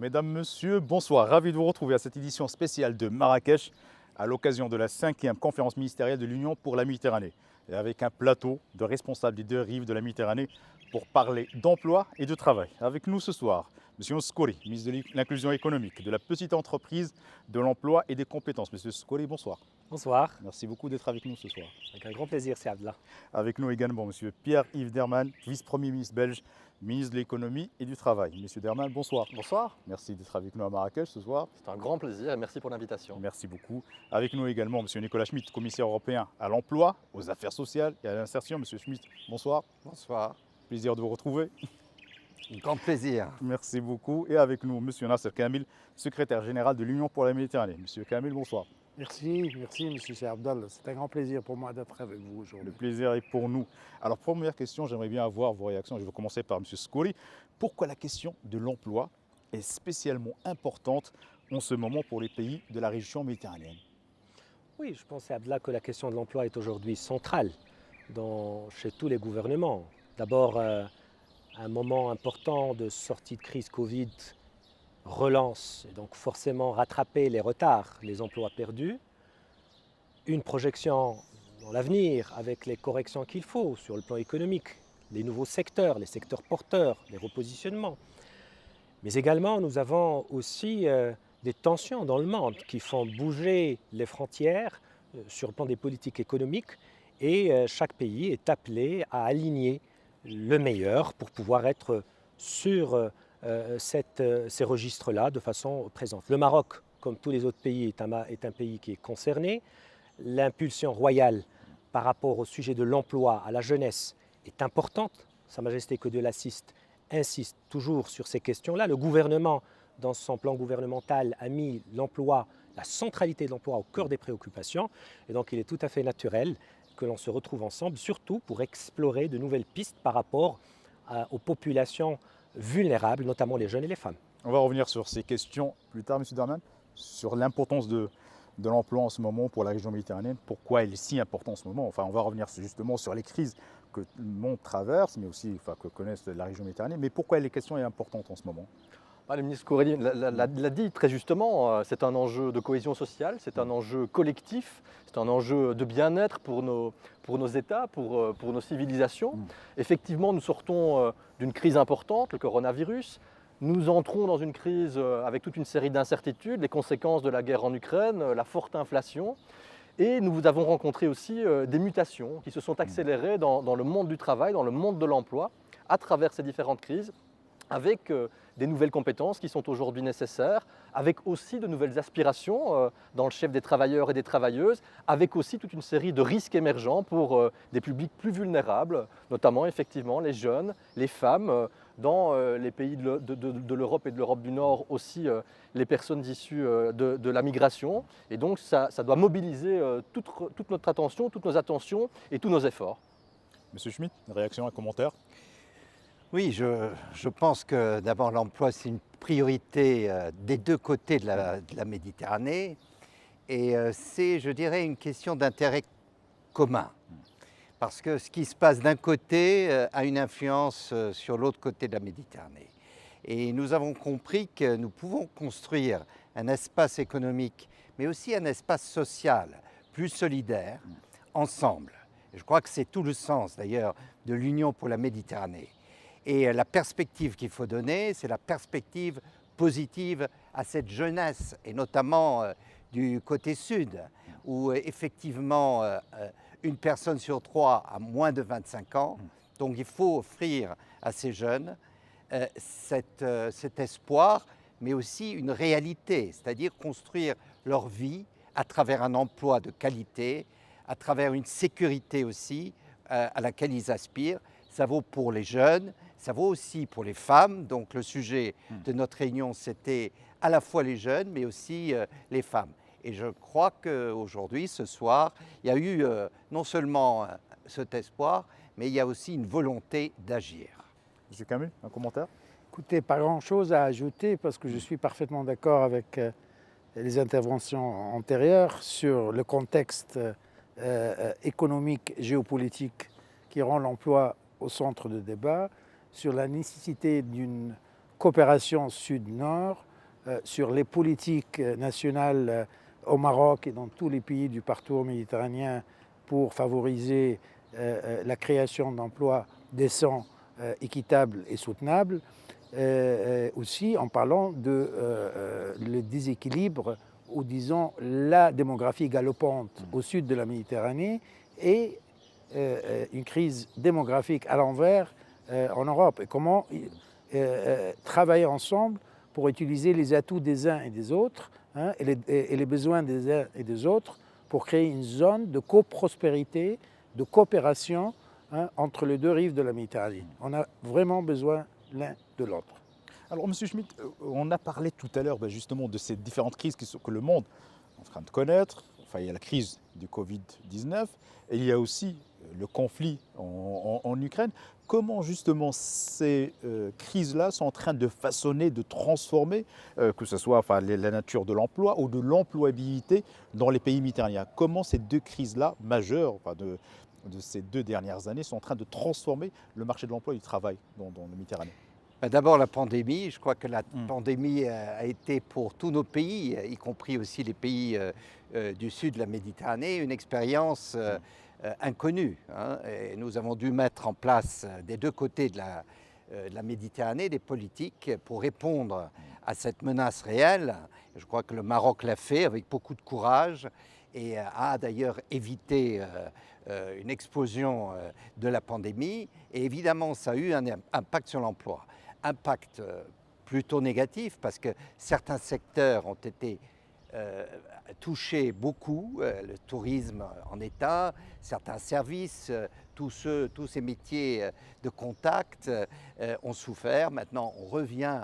Mesdames, Messieurs, bonsoir. Ravi de vous retrouver à cette édition spéciale de Marrakech à l'occasion de la 5e conférence ministérielle de l'Union pour la Méditerranée. Et avec un plateau de responsables des deux rives de la Méditerranée pour parler d'emploi et de travail. Avec nous ce soir, M. Skouri, ministre de l'Inclusion économique, de la petite entreprise, de l'emploi et des compétences. M. Skouri, bonsoir. Bonsoir. Merci beaucoup d'être avec nous ce soir. Avec un grand plaisir, c'est Abdallah. Avec nous également M. Pierre-Yves Derman, vice-premier ministre belge, ministre de l'économie et du travail. Monsieur Derman, bonsoir. Bonsoir, Merci d'être avec nous à Marrakech ce soir. c'est un grand plaisir et merci pour l'invitation. Merci beaucoup. Avec nous également M. Nicolas Schmitt, commissaire européen à l'emploi, aux affaires sociales et à l'insertion. Monsieur Schmitt, bonsoir. Bonsoir. Plaisir de vous retrouver. Grand plaisir. Merci beaucoup. Et avec nous M. Nasser Kamil, secrétaire général de l'Union pour la Méditerranée. Monsieur Kamil, bonsoir. Merci, M. Abdallah. C'est un grand plaisir pour moi d'être avec vous aujourd'hui. Le plaisir est pour nous. Alors, première question, j'aimerais bien avoir vos réactions. Je vais commencer par M. Skouri. Pourquoi la question de l'emploi est spécialement importante en ce moment pour les pays de la région méditerranéenne? Oui, je pense, Abdallah, que la question de l'emploi est aujourd'hui centrale chez tous les gouvernements. D'abord, un moment important de sortie de crise Covid relance, et donc forcément rattraper les retards, les emplois perdus. Une projection dans l'avenir avec les corrections qu'il faut sur le plan économique, les nouveaux secteurs, les secteurs porteurs, les repositionnements. Mais également, nous avons aussi des tensions dans le monde qui font bouger les frontières sur le plan des politiques économiques et chaque pays est appelé à aligner le meilleur pour pouvoir être sur ces registres-là de façon présente. Le Maroc, comme tous les autres pays, est un pays qui est concerné. L'impulsion royale par rapport au sujet de l'emploi à la jeunesse est importante. Sa Majesté que Dieu l'assiste insiste toujours sur ces questions-là. Le gouvernement, dans son plan gouvernemental, a mis l'emploi, la centralité de l'emploi au cœur des préoccupations. Et donc il est tout à fait naturel que l'on se retrouve ensemble, surtout pour explorer de nouvelles pistes par rapport aux populations vulnérables, notamment les jeunes et les femmes. On va revenir sur ces questions plus tard, M. Derman, sur l'importance de l'emploi en ce moment pour la région méditerranéenne. Pourquoi elle est si importante en ce moment? Enfin, on va revenir justement sur les crises que le monde traverse, mais aussi que connaissent la région méditerranéenne. Mais pourquoi la question est importante en ce moment? Le ministre Skouri l'a dit très justement, c'est un enjeu de cohésion sociale, c'est un enjeu collectif, c'est un enjeu de bien-être pour nos États, pour nos civilisations. Effectivement, nous sortons d'une crise importante, le coronavirus. Nous entrons dans une crise avec toute une série d'incertitudes, les conséquences de la guerre en Ukraine, la forte inflation. Et nous avons rencontré aussi des mutations qui se sont accélérées dans le monde du travail, dans le monde de l'emploi, à travers ces différentes crises, avec des nouvelles compétences qui sont aujourd'hui nécessaires, avec aussi de nouvelles aspirations dans le chef des travailleurs et des travailleuses, avec aussi toute une série de risques émergents pour des publics plus vulnérables, notamment effectivement les jeunes, les femmes, dans les pays de l'Europe et de l'Europe du Nord aussi les personnes issues de la migration. Et donc ça doit mobiliser toute notre attention, toutes nos attentions et tous nos efforts. Monsieur Schmitt, une réaction, un commentaire? Oui, je pense que d'abord l'emploi c'est une priorité des deux côtés de la Méditerranée et c'est, je dirais, une question d'intérêt commun. Parce que ce qui se passe d'un côté a une influence sur l'autre côté de la Méditerranée. Et nous avons compris que nous pouvons construire un espace économique, mais aussi un espace social plus solidaire, ensemble. Et je crois que c'est tout le sens d'ailleurs de l'Union pour la Méditerranée. Et la perspective qu'il faut donner, c'est la perspective positive à cette jeunesse, et notamment du côté sud, où effectivement une personne sur trois a moins de 25 ans. Donc il faut offrir à ces jeunes cet espoir, mais aussi une réalité, c'est-à-dire construire leur vie à travers un emploi de qualité, à travers une sécurité aussi à laquelle ils aspirent. Ça vaut pour les jeunes, ça vaut aussi pour les femmes. Donc le sujet de notre réunion, c'était à la fois les jeunes, mais aussi les femmes. Et je crois qu'aujourd'hui, ce soir, il y a eu non seulement cet espoir, mais il y a aussi une volonté d'agir. Monsieur Kamil, un commentaire? Écoutez, pas grand-chose à ajouter parce que je suis parfaitement d'accord avec les interventions antérieures sur le contexte économique, géopolitique qui rend l'emploi au centre de débat, sur la nécessité d'une coopération sud-nord, sur les politiques nationales au Maroc et dans tous les pays du parcours méditerranéen pour favoriser la création d'emplois décents, équitables et soutenables. Aussi en parlant de le déséquilibre ou disons la démographie galopante au sud de la Méditerranée et une crise démographique à l'envers en Europe. Et comment travailler ensemble pour utiliser les atouts des uns et des autres et les besoins des uns et des autres pour créer une zone de coprospérité, de coopération entre les deux rives de la Méditerranée. On a vraiment besoin l'un de l'autre. Alors, M. Schmitt, on a parlé tout à l'heure justement de ces différentes crises que le monde est en train de connaître. Enfin, il y a la crise du Covid-19 et il y a aussi le conflit en Ukraine. Comment justement ces crises-là sont en train de façonner, de transformer, que ce soit la nature de l'emploi ou de l'employabilité dans les pays méditerranéens? Comment ces deux crises-là majeures de ces 2 dernières années sont en train de transformer le marché de l'emploi et du travail dans la Méditerranée? D'abord la pandémie, je crois que la pandémie a été pour tous nos pays, y compris aussi les pays du sud de la Méditerranée, une expérience inconnue. Et nous avons dû mettre en place des deux côtés de la Méditerranée des politiques pour répondre à cette menace réelle. Je crois que le Maroc l'a fait avec beaucoup de courage et a d'ailleurs évité une explosion de la pandémie. Et évidemment, ça a eu un impact sur l'emploi. Impact plutôt négatif parce que certains secteurs ont été touchés beaucoup, le tourisme en état, certains services, tous ces métiers de contact ont souffert. Maintenant, on revient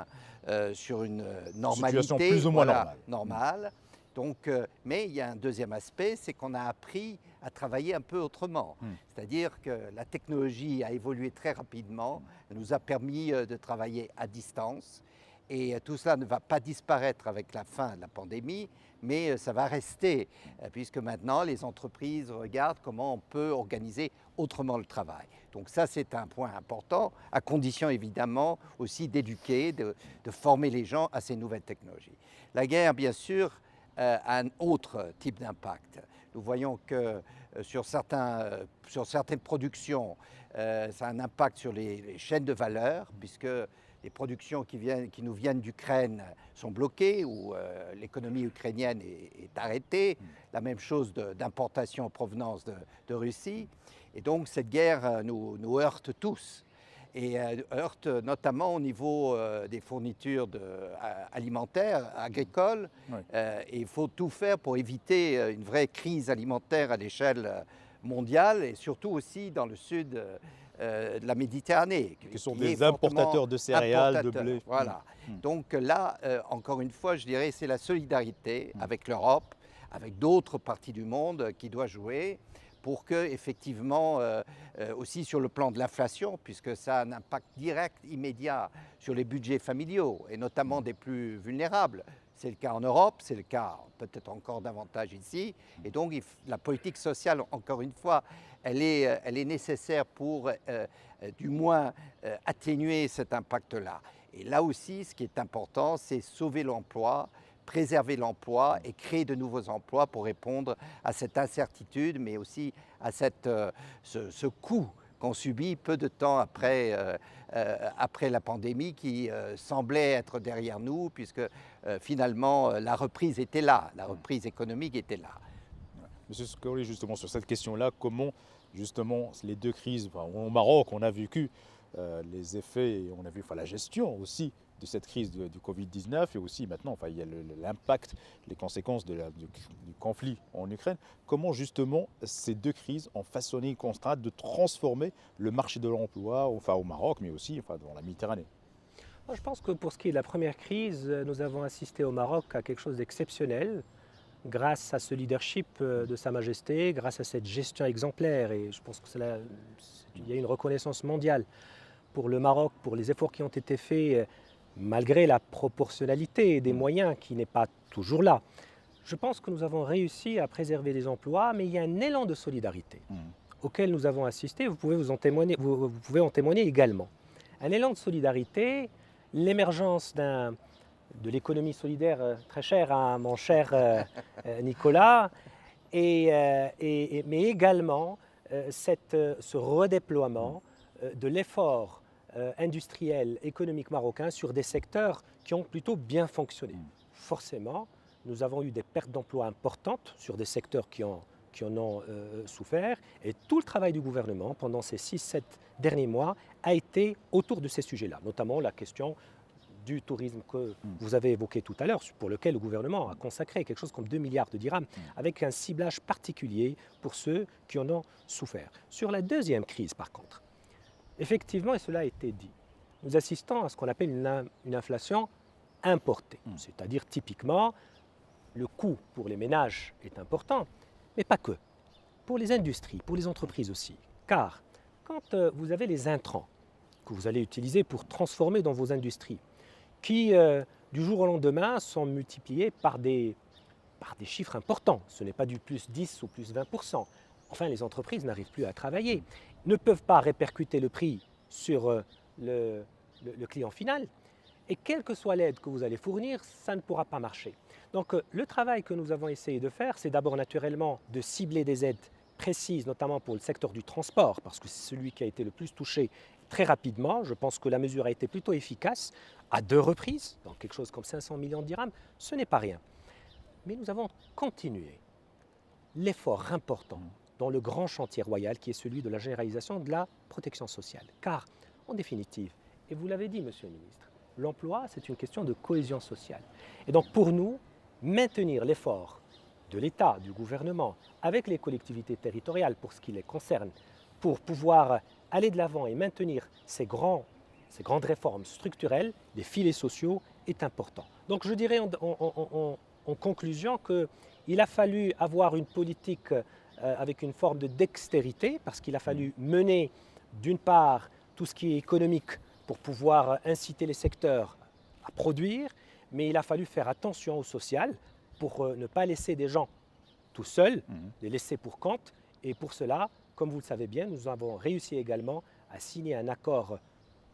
sur une normalité. Situation plus ou moins normale. Donc, mais il y a un deuxième aspect, c'est qu'on a appris à travailler un peu autrement. C'est-à-dire que la technologie a évolué très rapidement, nous a permis de travailler à distance. Et tout cela ne va pas disparaître avec la fin de la pandémie, mais ça va rester, puisque maintenant les entreprises regardent comment on peut organiser autrement le travail. Donc ça, c'est un point important, à condition évidemment aussi d'éduquer, de former les gens à ces nouvelles technologies. La guerre, bien sûr, a un autre type d'impact. Nous voyons que sur certaines productions, ça a un impact sur les chaînes de valeur, puisque les productions qui nous viennent d'Ukraine sont bloquées, ou l'économie ukrainienne est arrêtée. La même chose d'importation en provenance de Russie. Et donc cette guerre nous heurte tous. Et heurte notamment au niveau des fournitures alimentaires, agricoles. Oui. Et il faut tout faire pour éviter une vraie crise alimentaire à l'échelle mondiale et surtout aussi dans le sud de la Méditerranée. Qui sont des importateurs de céréales, de blé. Voilà. Donc là, encore une fois, je dirais, c'est la solidarité avec l'Europe, avec d'autres parties du monde qui doit jouer pour que, effectivement, aussi sur le plan de l'inflation, puisque ça a un impact direct, immédiat sur les budgets familiaux, et notamment des plus vulnérables. C'est le cas en Europe, c'est le cas peut-être encore davantage ici. Et donc, la politique sociale, encore une fois, elle est nécessaire pour, du moins, atténuer cet impact-là. Et là aussi, ce qui est important, c'est sauver l'emploi, préserver l'emploi et créer de nouveaux emplois pour répondre à cette incertitude, mais aussi à ce coût qu'on subit peu de temps après la pandémie qui semblait être derrière nous, puisque finalement la reprise était là, la reprise économique était là. Monsieur Scoli, justement sur cette question-là, comment justement les deux crises, au Maroc on a vécu les effets et on a vu la gestion aussi de cette crise du Covid-19 et aussi maintenant il y a l'impact, les conséquences du conflit en Ukraine. Comment justement ces deux crises ont façonné, contraint de transformer le marché de l'emploi au Maroc mais aussi dans la Méditerranée? Je pense que pour ce qui est de la première crise, nous avons assisté au Maroc à quelque chose d'exceptionnel grâce à ce leadership de Sa Majesté, grâce à cette gestion exemplaire, et je pense qu'il y a une reconnaissance mondiale pour le Maroc, pour les efforts qui ont été faits malgré la proportionnalité des moyens qui n'est pas toujours là. Je pense que nous avons réussi à préserver les emplois, mais il y a un élan de solidarité auquel nous avons assisté, vous pouvez en témoigner également. Un élan de solidarité, l'émergence d'un de l'économie solidaire très chère à mon cher Nicolas, mais également ce redéploiement de l'effort industriel, économique marocain sur des secteurs qui ont plutôt bien fonctionné. Forcément, nous avons eu des pertes d'emplois importantes sur des secteurs qui en ont souffert, et tout le travail du gouvernement pendant ces 6-7 derniers mois a été autour de ces sujets-là, notamment la question du tourisme que vous avez évoqué tout à l'heure, pour lequel le gouvernement a consacré quelque chose comme 2 milliards de dirhams, avec un ciblage particulier pour ceux qui en ont souffert. Sur la deuxième crise, par contre, effectivement, et cela a été dit, nous assistons à ce qu'on appelle une inflation importée, c'est-à-dire typiquement, le coût pour les ménages est important, mais pas que. Pour les industries, pour les entreprises aussi. Car quand vous avez les intrants que vous allez utiliser pour transformer dans vos industries, qui du jour au lendemain sont multipliés par des chiffres importants, ce n'est pas du plus 10 ou plus 20%. Enfin, les entreprises n'arrivent plus à travailler, ne peuvent pas répercuter le prix sur le client final, et quelle que soit l'aide que vous allez fournir, ça ne pourra pas marcher. Donc le travail que nous avons essayé de faire, c'est d'abord naturellement de cibler des aides précises, notamment pour le secteur du transport, parce que c'est celui qui a été le plus touché très rapidement. Je pense que la mesure a été plutôt efficace, à 2 reprises, dans quelque chose comme 500 millions de dirhams, ce n'est pas rien. Mais nous avons continué l'effort important dans le grand chantier royal qui est celui de la généralisation de la protection sociale. Car, en définitive, et vous l'avez dit, Monsieur le Ministre, l'emploi, c'est une question de cohésion sociale. Et donc pour nous, maintenir l'effort de l'État, du gouvernement, avec les collectivités territoriales pour ce qui les concerne, pour pouvoir aller de l'avant et maintenir ces grandes réformes structurelles, les filets sociaux, est important. Donc je dirais en conclusion qu'il a fallu avoir une politique avec une forme de dextérité, parce qu'il a fallu mener d'une part tout ce qui est économique pour pouvoir inciter les secteurs à produire, mais il a fallu faire attention au social pour ne pas laisser des gens tout seuls, les laisser pour compte. Et pour cela, comme vous le savez bien, nous avons réussi également à signer un accord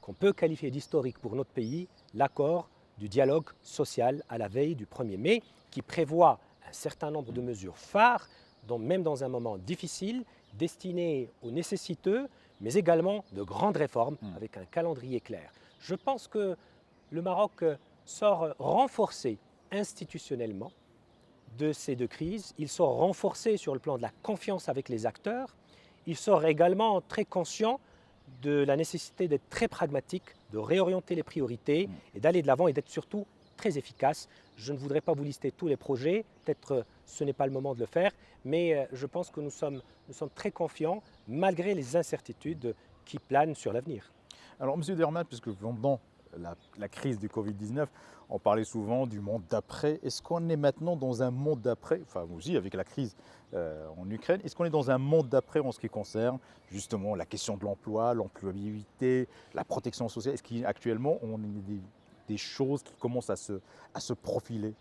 qu'on peut qualifier d'historique pour notre pays, l'accord du dialogue social à la veille du 1er mai, qui prévoit un certain nombre de mesures phares, même dans un moment difficile, destinées aux nécessiteux, mais également de grandes réformes avec un calendrier clair. Je pense que le Maroc sort renforcé institutionnellement de ces 2 crises. Il sort renforcé sur le plan de la confiance avec les acteurs. Il sort également très conscient de la nécessité d'être très pragmatique, de réorienter les priorités et d'aller de l'avant et d'être surtout très efficace. Je ne voudrais pas vous lister tous les projets, peut-être ce n'est pas le moment de le faire, mais je pense que nous sommes très confiants malgré les incertitudes qui planent sur l'avenir. Alors, M. Derman, puisque pendant la crise du Covid-19, on parlait souvent du monde d'après. Est-ce qu'on est maintenant dans un monde d'après, enfin aussi avec la crise en Ukraine, est-ce qu'on est dans un monde d'après en ce qui concerne justement la question de l'emploi, l'employabilité, la protection sociale? Est-ce qu'actuellement on a des choses qui commencent à se profiler?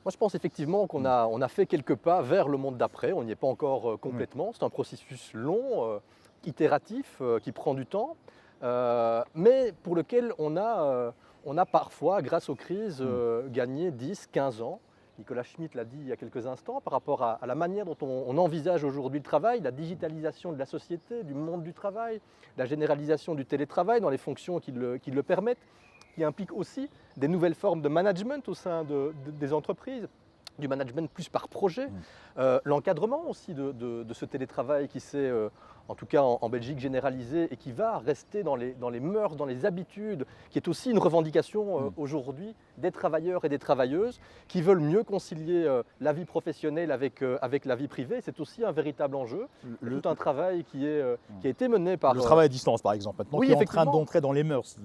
Moi, je pense effectivement qu'on a fait quelques pas vers le monde d'après. On n'y est pas encore complètement. C'est un processus long, itératif, qui prend du temps, mais pour lequel on a parfois, grâce aux crises, gagné 10, 15 ans. Nicolas Schmitt l'a dit il y a quelques instants, par rapport à la manière dont on envisage aujourd'hui le travail, la digitalisation de la société, du monde du travail, la généralisation du télétravail dans les fonctions qui le permettent, qui implique aussi des nouvelles formes de management au sein des entreprises, du management plus par projet, l'encadrement aussi de ce télétravail qui s'est, en tout cas en Belgique, généralisé et qui va rester dans les mœurs, dans les habitudes, qui est aussi une revendication aujourd'hui des travailleurs et des travailleuses qui veulent mieux concilier la vie professionnelle avec la vie privée. C'est aussi un véritable enjeu. Tout un travail qui a été mené par... Le travail à distance, par exemple, maintenant, oui, qui est en train d'entrer dans les mœurs.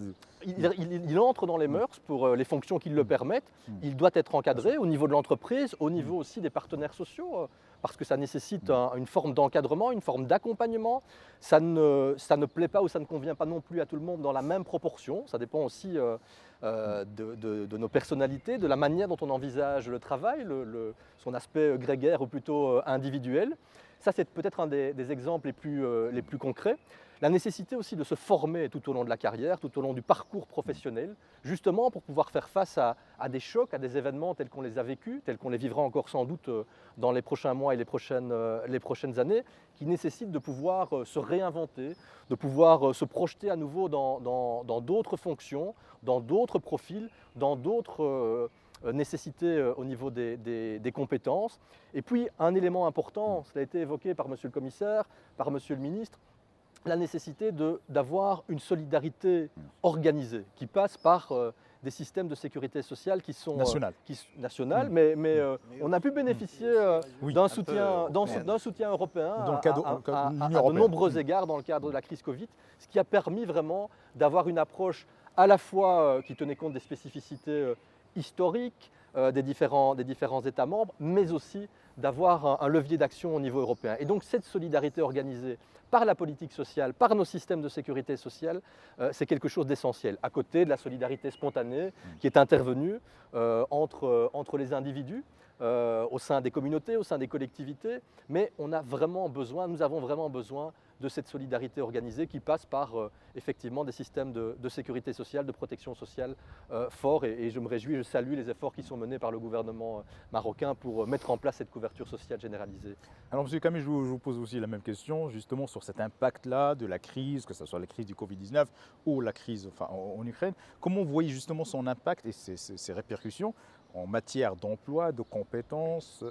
Il entre dans les mœurs pour les fonctions qui le permettent. Il doit être encadré au niveau de l'entreprise, au niveau aussi des partenaires sociaux, parce que ça nécessite une forme d'encadrement, une forme d'accompagnement. Ça ne plaît pas ou ça ne convient pas non plus à tout le monde dans la même proportion. Ça dépend aussi de nos personnalités, de la manière dont on envisage le travail, son aspect grégaire ou plutôt individuel. Ça, c'est peut-être un des exemples les plus concrets. La nécessité aussi de se former tout au long de la carrière, tout au long du parcours professionnel, justement pour pouvoir faire face à des chocs, à des événements tels qu'on les a vécus, tels qu'on les vivra encore sans doute dans les prochains mois et les prochaines années, qui nécessitent de pouvoir se réinventer, de pouvoir se projeter à nouveau dans d'autres fonctions, dans d'autres profils, dans d'autres nécessités au niveau des compétences. Et puis un élément important, cela a été évoqué par Monsieur le Commissaire, par Monsieur le Ministre, la nécessité d'avoir une solidarité organisée qui passe par des systèmes de sécurité sociale qui sont nationales, mais on a pu bénéficier d'un soutien européen à de nombreux égards dans le cadre de la crise Covid, ce qui a permis vraiment d'avoir une approche à la fois qui tenait compte des spécificités historiques des différents États membres, mais aussi d'avoir un levier d'action au niveau européen. Et donc cette solidarité organisée par la politique sociale, par nos systèmes de sécurité sociale, c'est quelque chose d'essentiel, à côté de la solidarité spontanée qui est intervenue entre les individus, au sein des communautés, au sein des collectivités, mais nous avons vraiment besoin de cette solidarité organisée qui passe par effectivement des systèmes de sécurité sociale, de protection sociale forts. Et je me réjouis, je salue les efforts qui sont menés par le gouvernement marocain pour mettre en place cette couverture sociale généralisée. Alors M. Camille, je vous pose aussi la même question, justement sur cet impact-là de la crise, que ce soit la crise du Covid-19 ou la crise en Ukraine. Comment vous voyez justement son impact et ses répercussions en matière d'emploi, de compétences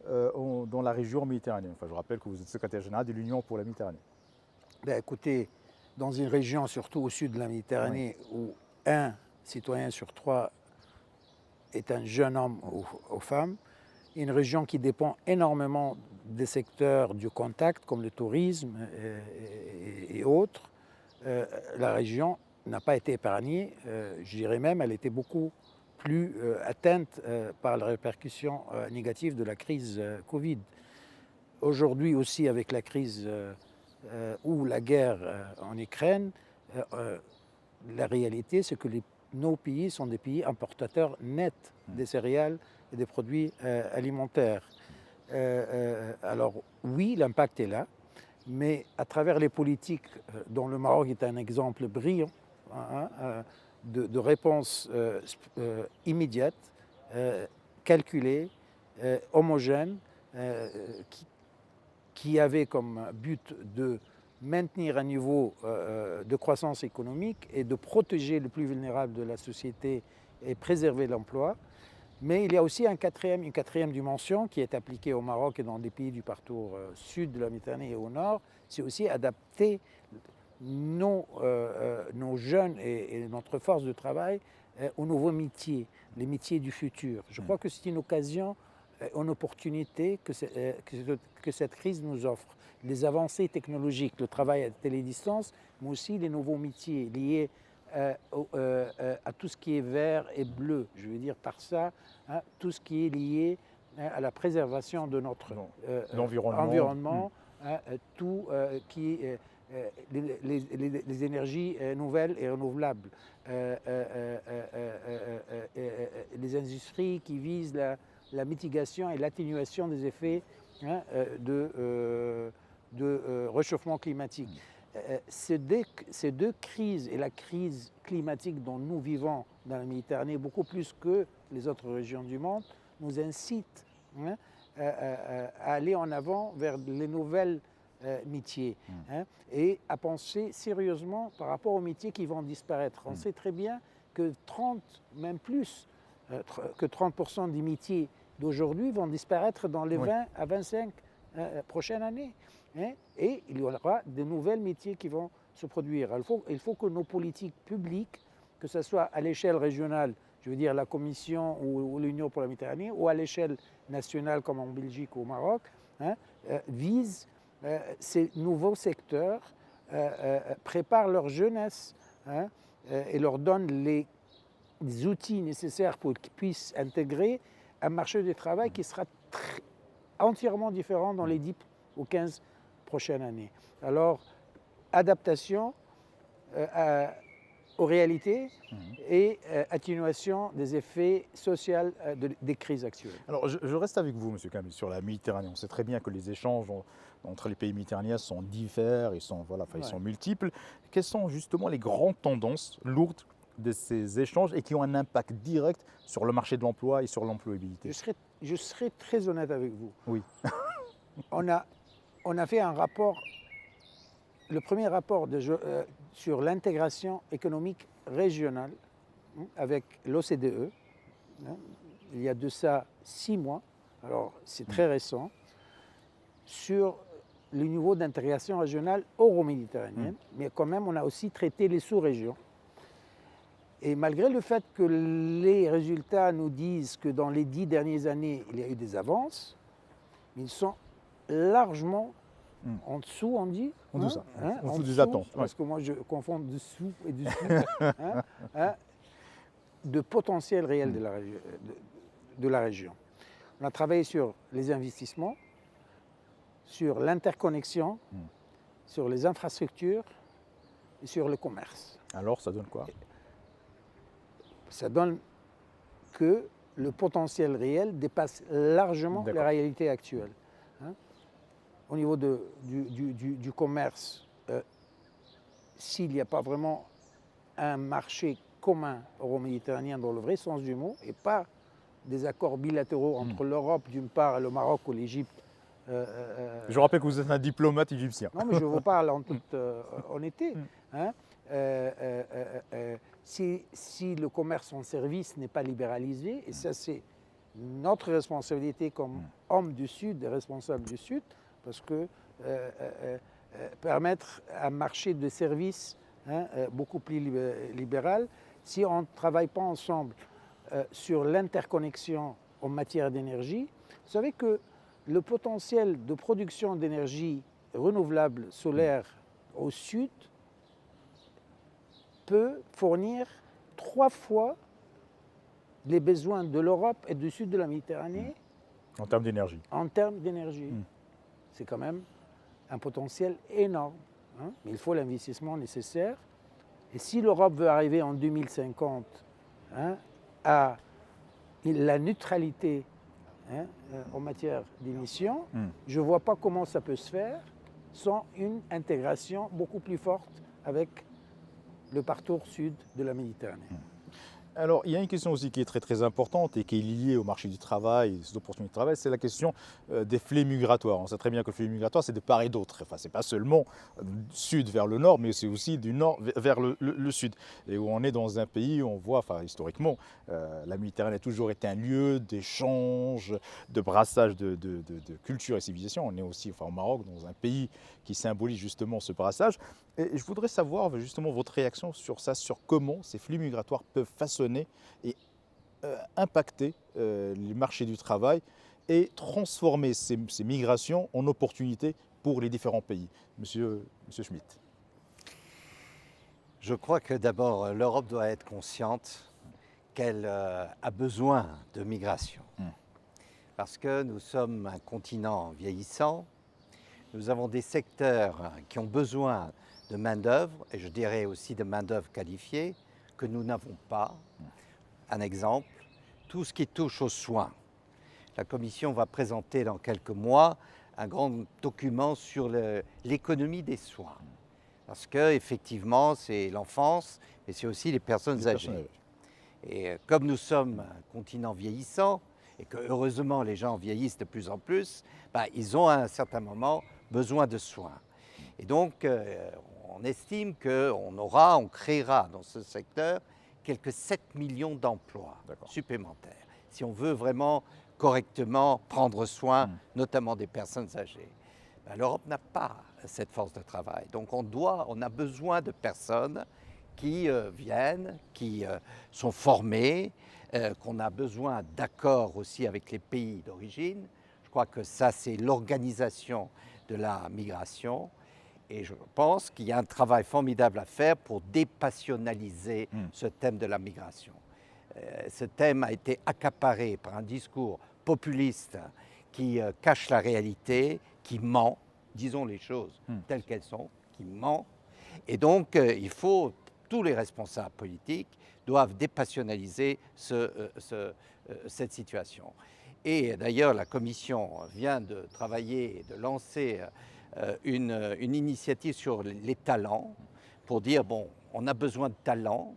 dans la région méditerranéenne? Enfin, je rappelle que vous êtes secrétaire général de l'Union pour la Méditerranée. Ben, écoutez, dans une région, surtout au sud de la Méditerranée, où un citoyen sur trois est un jeune homme ou femme, une région qui dépend énormément des secteurs du contact, comme le tourisme et autres, la région n'a pas été épargnée. Je dirais même qu'elle était beaucoup plus atteinte par les répercussions négatives de la crise Covid. Aujourd'hui aussi, avec la crise ou la guerre en Ukraine, la réalité, c'est que nos pays sont des pays importateurs nets des céréales et des produits alimentaires. Alors oui, l'impact est là, mais à travers les politiques dont le Maroc est un exemple brillant, de réponse immédiate, calculée, homogène, qui avait comme but de maintenir un niveau de croissance économique et de protéger le plus vulnérable de la société et préserver l'emploi. Mais il y a aussi une quatrième dimension qui est appliquée au Maroc et dans des pays du parcours sud de la Méditerranée et au nord, c'est aussi adapter nos jeunes et notre force de travail aux nouveaux métiers, les métiers du futur. Je crois que c'est une occasion, une opportunité que cette crise nous offre. Les avancées technologiques, le travail à télédistance, mais aussi les nouveaux métiers liés à tout ce qui est vert et bleu. Je veux dire par ça, tout ce qui est lié à la préservation de notre environnement, tout qui est les énergies nouvelles et renouvelables, les industries qui visent la mitigation et l'atténuation des effets de réchauffement climatique. Ces deux crises et la crise climatique dont nous vivons dans la Méditerranée, beaucoup plus que les autres régions du monde, nous incitent à aller en avant vers les nouvelles métiers et à penser sérieusement par rapport aux métiers qui vont disparaître. On sait très bien que 30% des métiers d'aujourd'hui vont disparaître dans les 20 à 25 prochaines années. Et il y aura de nouvelles métiers qui vont se produire. Il faut que nos politiques publiques, que ce soit à l'échelle régionale, je veux dire la Commission ou l'Union pour la Méditerranée, ou à l'échelle nationale comme en Belgique ou au Maroc, visent ces nouveaux secteurs, préparent leur jeunesse et leur donnent les outils nécessaires pour qu'ils puissent intégrer un marché du travail qui sera entièrement différent dans les 10 ou 15 prochaines années. Alors, adaptation aux réalités et atténuation des effets sociaux des crises actuelles. Alors, je reste avec vous, M. Kamel, sur la Méditerranée. On sait très bien que les échanges entre les pays méditerranéens sont divers, ils sont multiples. Quelles sont justement les grandes tendances lourdes de ces échanges et qui ont un impact direct sur le marché de l'emploi et sur l'employabilité? Je serai très honnête avec vous. Oui. On a fait un rapport, le premier rapport sur l'intégration économique régionale avec l'OCDE, il y a de ça 6 mois, alors c'est très récent, sur le niveau d'intégration régionale euro-méditerranéenne, mais quand même on a aussi traité les sous-régions. Et malgré le fait que les résultats nous disent que dans les 10 dernières années, il y a eu des avances, ils sont largement en dessous, on dit. En dessous, en dessous des dessous, attentes. Parce que moi, je confonds dessous et dessous. De potentiel réel de la région. On a travaillé sur les investissements, sur l'interconnexion, sur les infrastructures et sur le commerce. Alors, ça donne quoi? Ça donne que le potentiel réel dépasse largement la réalité actuelle. Au niveau du commerce, s'il n'y a pas vraiment un marché commun euro-méditerranéen dans le vrai sens du mot, et pas des accords bilatéraux entre l'Europe d'une part et le Maroc ou l'Égypte. Je rappelle que vous êtes un diplomate égyptien. Non, mais je vous parle en toute honnêteté. Si le commerce en service n'est pas libéralisé, et ça c'est notre responsabilité comme hommes du Sud et responsables du Sud, parce que permettre un marché de services beaucoup plus libéral, si on ne travaille pas ensemble sur l'interconnexion en matière d'énergie, vous savez que le potentiel de production d'énergie renouvelable solaire au Sud peut fournir 3 fois les besoins de l'Europe et du Sud de la Méditerranée. En termes d'énergie. En termes d'énergie. C'est quand même un potentiel énorme. Mais il faut l'investissement nécessaire. Et si l'Europe veut arriver en 2050 à la neutralité en matière d'émissions, je ne vois pas comment ça peut se faire sans une intégration beaucoup plus forte avec le parcours sud de la Méditerranée. Alors, il y a une question aussi qui est très très importante et qui est liée au marché du travail, aux opportunités de travail, c'est la question des flux migratoires. On sait très bien que le flux migratoire, c'est de part et d'autre. Enfin, c'est pas seulement du sud vers le nord, mais c'est aussi du nord vers le sud. Et où on est dans un pays où on voit, enfin, historiquement, la Méditerranée a toujours été un lieu d'échange, de brassage de culture et civilisation. On est aussi, enfin, au Maroc, dans un pays qui symbolise justement ce brassage. Et je voudrais savoir justement votre réaction sur ça, sur comment ces flux migratoires peuvent façonner et impacter les marchés du travail et transformer ces migrations en opportunités pour les différents pays. Monsieur Schmitt. Je crois que d'abord, l'Europe doit être consciente qu'elle a besoin de migration. Parce que nous sommes un continent vieillissant, nous avons des secteurs qui ont besoin de main-d'œuvre, et je dirais aussi de main-d'œuvre qualifiée, que nous n'avons pas. Un exemple, tout ce qui touche aux soins. La Commission va présenter dans quelques mois un grand document sur l'économie des soins. Parce qu'effectivement, c'est l'enfance, mais c'est aussi les personnes âgées. Et comme nous sommes un continent vieillissant, et que heureusement les gens vieillissent de plus en plus, ils ont à un certain moment besoin de soins. Et donc, on estime qu'on créera dans ce secteur quelques 7 millions d'emplois supplémentaires, si on veut vraiment correctement prendre soin, notamment des personnes âgées. L'Europe n'a pas cette force de travail. Donc on a besoin de personnes qui viennent, qui sont formées, qu'on a besoin d'accords aussi avec les pays d'origine. Je crois que ça, c'est l'organisation de la migration. Et je pense qu'il y a un travail formidable à faire pour dépassionnaliser ce thème de la migration. Ce thème a été accaparé par un discours populiste qui cache la réalité, qui ment, disons les choses telles qu'elles sont, qui ment. Et donc, il faut tous les responsables politiques doivent dépassionnaliser cette situation. Et d'ailleurs, la Commission vient de travailler et de lancer une initiative sur les talents pour dire, bon, on a besoin de talents,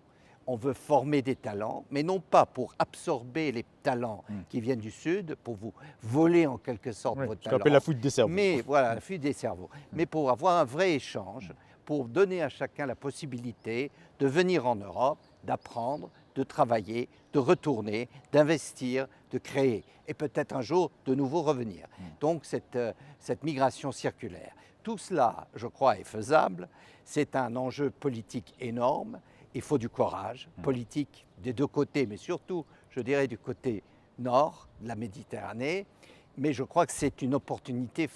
on veut former des talents, mais non pas pour absorber les talents qui viennent du Sud, pour vous voler en quelque sorte vos Ce qu'on talents. appelle la fuite des cerveaux. Mais voilà, la fuite des cerveaux. Mais pour avoir un vrai échange, pour donner à chacun la possibilité de venir en Europe, d'apprendre, de travailler, de retourner, d'investir, de créer et peut-être un jour de nouveau revenir. Donc cette migration circulaire. Tout cela, je crois, est faisable. C'est un enjeu politique énorme. Il faut du courage politique des deux côtés, mais surtout, je dirais, du côté nord de la Méditerranée. Mais je crois que c'est une opportunité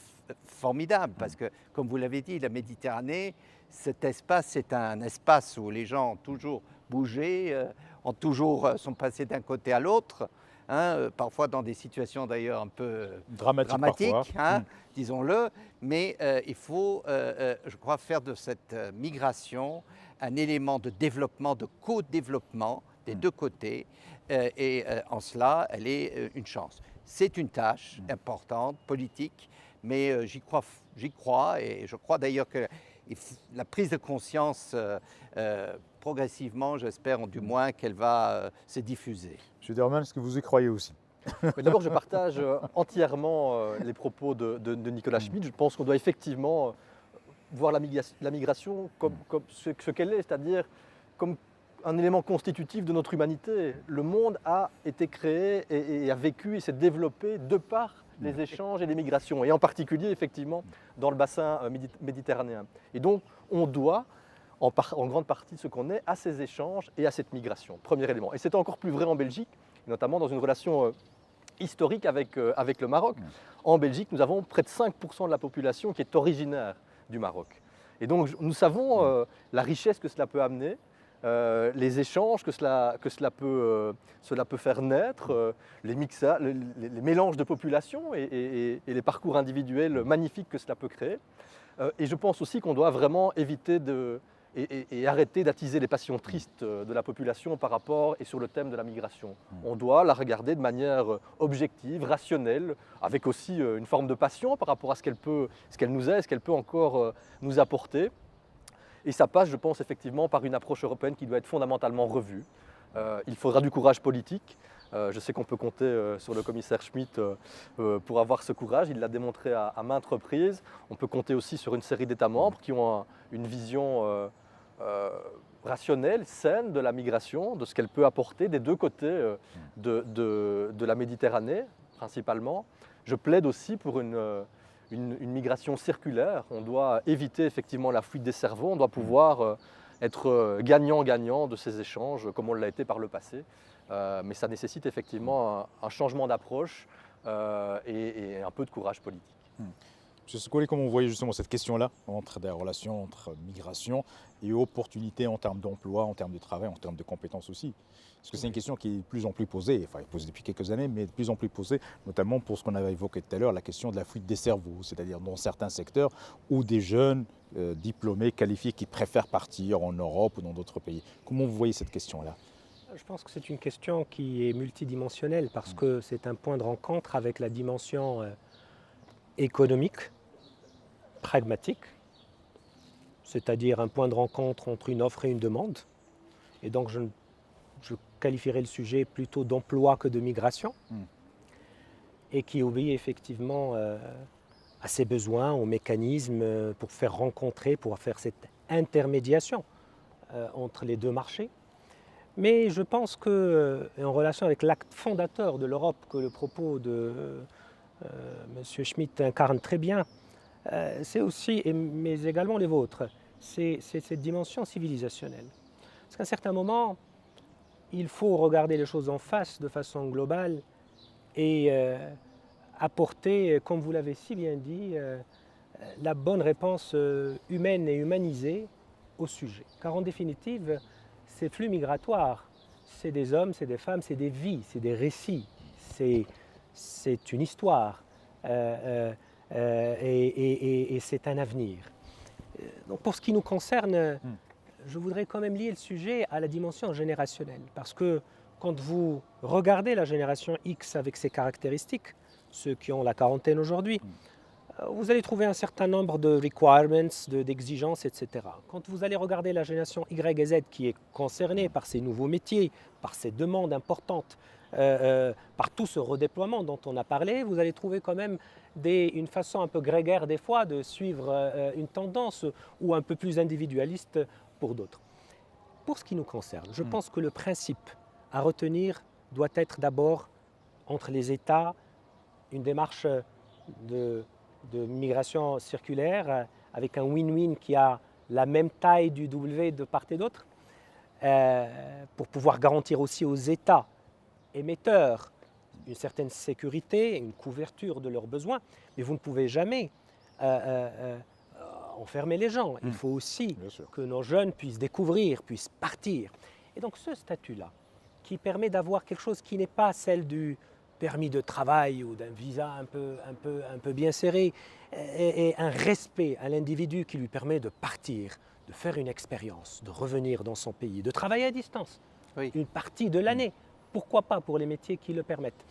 formidable parce que, comme vous l'avez dit, la Méditerranée, cet espace, c'est un espace où les gens ont toujours bougé, sont passés d'un côté à l'autre, parfois dans des situations d'ailleurs un peu dramatiques, disons-le. Mais il faut, je crois, faire de cette migration un élément de développement, de co-développement des deux côtés. Et en cela, elle est une chance. C'est une tâche importante, politique, mais j'y crois et je crois d'ailleurs que la prise de conscience progressivement, j'espère du moins qu'elle va se diffuser. M. Derman, est-ce que vous y croyez aussi? D'abord, je partage entièrement les propos de Nicolas Schmit. Je pense qu'on doit effectivement voir la migration comme ce qu'elle est, c'est-à-dire comme un élément constitutif de notre humanité. Le monde a été créé et a vécu et s'est développé de par les échanges et les migrations, et en particulier effectivement dans le bassin méditerranéen. Et donc on doit, en grande partie de ce qu'on est, à ces échanges et à cette migration, premier élément. Et c'est encore plus vrai en Belgique, notamment dans une relation historique avec le Maroc. En Belgique, nous avons près de 5% de la population qui est originaire du Maroc. Et donc nous savons la richesse que cela peut amener, les échanges que cela peut faire naître, les mélanges de populations et les parcours individuels magnifiques que cela peut créer. Et je pense aussi qu'on doit vraiment éviter et arrêter d'attiser les passions tristes de la population par rapport et sur le thème de la migration. On doit la regarder de manière objective, rationnelle, avec aussi une forme de passion par rapport à ce qu'elle nous est, ce qu'elle peut encore nous apporter. Et ça passe, je pense, effectivement par une approche européenne qui doit être fondamentalement revue. Il faudra du courage politique. Je sais qu'on peut compter sur le commissaire Schmit pour avoir ce courage. Il l'a démontré à maintes reprises. On peut compter aussi sur une série d'États membres qui ont une vision rationnelle, saine de la migration, de ce qu'elle peut apporter des deux côtés de la Méditerranée, principalement. Je plaide aussi pour une migration circulaire. On doit éviter effectivement la fuite des cerveaux. On doit pouvoir être gagnant-gagnant de ces échanges, comme on l'a été par le passé. Mais ça nécessite effectivement un changement d'approche et un peu de courage politique. Monsieur Sokoli, comment vous voyez justement cette question-là entre des relations entre migration et opportunités en termes d'emploi, en termes de travail, en termes de compétences aussi? Parce que c'est une question qui est de plus en plus posée, enfin posée depuis quelques années, mais de plus en plus posée, notamment pour ce qu'on avait évoqué tout à l'heure, la question de la fuite des cerveaux, c'est-à-dire dans certains secteurs où des jeunes diplômés, qualifiés, qui préfèrent partir en Europe ou dans d'autres pays. Comment vous voyez cette question-là? Je pense que c'est une question qui est multidimensionnelle parce que c'est un point de rencontre avec la dimension économique, pragmatique, c'est-à-dire un point de rencontre entre une offre et une demande. Et donc je qualifierais le sujet plutôt d'emploi que de migration, et qui obéit effectivement à ses besoins, aux mécanismes pour faire rencontrer, pour faire cette intermédiation entre les deux marchés. Mais je pense que, en relation avec l'acte fondateur de l'Europe, que le propos de M. Schmit incarne très bien, c'est aussi, mais également les vôtres, c'est cette dimension civilisationnelle. Parce qu'à un certain moment, il faut regarder les choses en face de façon globale et apporter, comme vous l'avez si bien dit, la bonne réponse humaine et humanisée au sujet. Car en définitive, ces flux migratoires, c'est des hommes, c'est des femmes, c'est des vies, c'est des récits, c'est une histoire et c'est un avenir. Donc pour ce qui nous concerne, je voudrais quand même lier le sujet à la dimension générationnelle. Parce que quand vous regardez la génération X avec ses caractéristiques, ceux qui ont la quarantaine aujourd'hui, vous allez trouver un certain nombre de requirements, d'exigences, etc. Quand vous allez regarder la génération Y et Z qui est concernée par ces nouveaux métiers, par ces demandes importantes, par tout ce redéploiement dont on a parlé, vous allez trouver quand même une façon un peu grégaire des fois de suivre une tendance ou un peu plus individualiste pour d'autres. Pour ce qui nous concerne, je pense que le principe à retenir doit être d'abord entre les États une démarche de migration circulaire avec un win-win qui a la même taille du W de part et d'autre pour pouvoir garantir aussi aux États émetteurs une certaine sécurité, une couverture de leurs besoins, mais vous ne pouvez jamais enfermer les gens. Il faut aussi que nos jeunes puissent découvrir, puissent partir. Et donc ce statut-là, qui permet d'avoir quelque chose qui n'est pas celle du permis de travail ou d'un visa un peu bien serré, et un respect à l'individu qui lui permet de partir, de faire une expérience, de revenir dans son pays, de travailler à distance, une partie de l'année. Pourquoi pas pour les métiers qui le permettent.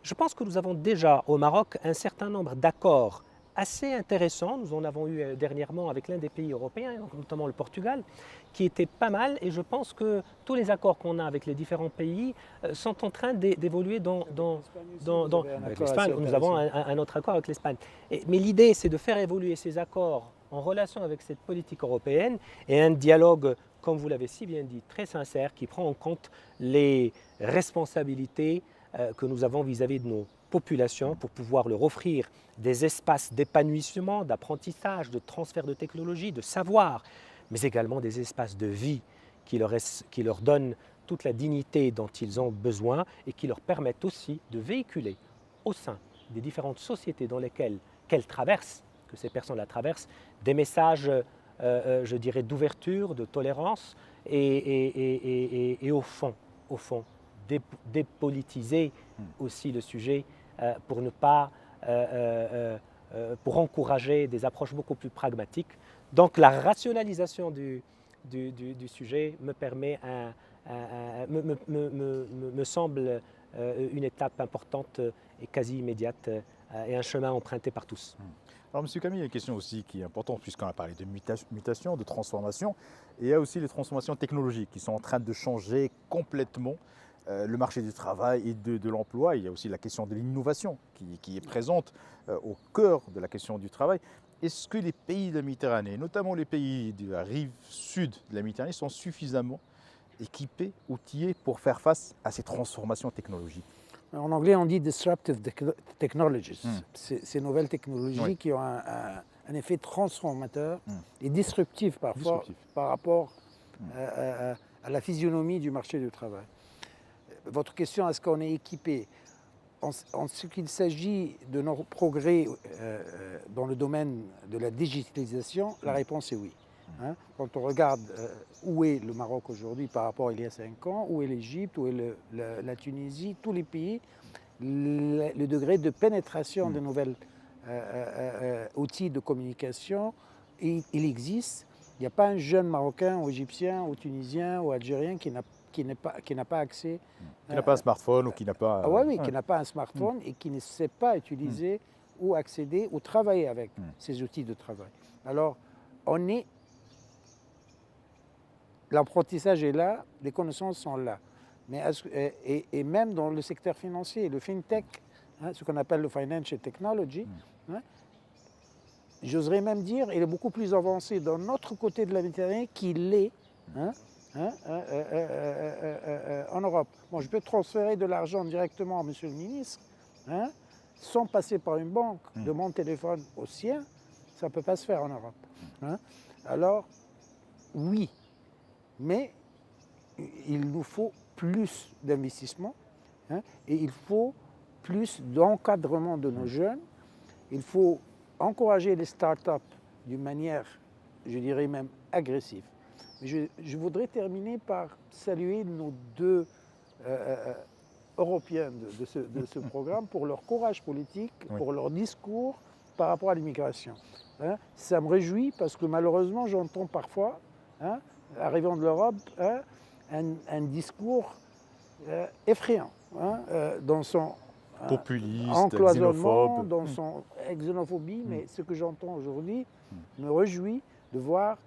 Je pense que nous avons déjà au Maroc un certain nombre d'accords assez intéressants. Nous en avons eu dernièrement avec l'un des pays européens, notamment le Portugal, qui était pas mal. Et je pense que tous les accords qu'on a avec les différents pays sont en train d'évoluer avec l'Espagne. Nous avons un autre accord avec l'Espagne. Mais l'idée, c'est de faire évoluer ces accords en relation avec cette politique européenne et un dialogue, comme vous l'avez si bien dit, très sincère, qui prend en compte les responsabilités que nous avons vis-à-vis de nos populations pour pouvoir leur offrir des espaces d'épanouissement, d'apprentissage, de transfert de technologie, de savoir, mais également des espaces de vie qui leur donnent toute la dignité dont ils ont besoin et qui leur permettent aussi de véhiculer au sein des différentes sociétés dans lesquelles qu'elles traversent, que ces personnes la traversent, des messages, je dirais, d'ouverture, de tolérance et au fond, dépolitiser aussi le sujet pour ne pas, pour encourager des approches beaucoup plus pragmatiques. Donc la rationalisation du sujet me permet, me semble une étape importante et quasi immédiate et un chemin emprunté par tous. Alors, M. Camille, il y a une question aussi qui est importante, puisqu'on a parlé de mutation, de transformation, et il y a aussi les transformations technologiques qui sont en train de changer complètement le marché du travail et de l'emploi. Il y a aussi la question de l'innovation qui est présente au cœur de la question du travail. Est-ce que les pays de la Méditerranée, notamment les pays de la rive sud de la Méditerranée, sont suffisamment équipés, outillés pour faire face à ces transformations technologiques? En anglais, on dit disruptive technologies. Ces nouvelles technologies qui ont un effet transformateur et disruptif parfois par rapport à la physionomie du marché du travail. Votre question, est-ce qu'on est équipé? En ce qu'il s'agit de nos progrès dans le domaine de la digitalisation, la réponse est oui. Quand on regarde où est le Maroc aujourd'hui par rapport à il y a 5 ans, où est l'Égypte, où est la Tunisie, tous les pays, le degré de pénétration de nouvelles outils de communication, il existe. Il n'y a pas un jeune Marocain ou Égyptien ou Tunisien ou Algérien qui n'a pas accès. Qui n'a pas un smartphone ou qui n'a pas... qui n'a pas un smartphone et qui ne sait pas utiliser ou accéder ou travailler avec ces outils de travail. Alors, l'apprentissage est là, les connaissances sont là. Mais et même dans le secteur financier, le FinTech, ce qu'on appelle le Financial Technology, j'oserais même dire, il est beaucoup plus avancé dans notre côté de la Méditerranée qu'il l'est en Europe. Bon, je peux transférer de l'argent directement à Monsieur le ministre, sans passer par une banque, de mon téléphone au sien, ça ne peut pas se faire en Europe. Alors, oui, mais il nous faut plus d'investissement et il faut plus d'encadrement de nos jeunes. Il faut encourager les startups d'une manière, je dirais même agressive. Je voudrais terminer par saluer nos deux Européens de ce programme pour leur courage politique, pour leur discours par rapport à l'immigration. Ça me réjouit parce que malheureusement, j'entends parfois arrivant de l'Europe, un discours effrayant dans son Populiste, encloisonnement, xénophobe. dans son xénophobie, mais ce que j'entends aujourd'hui me réjouit de voir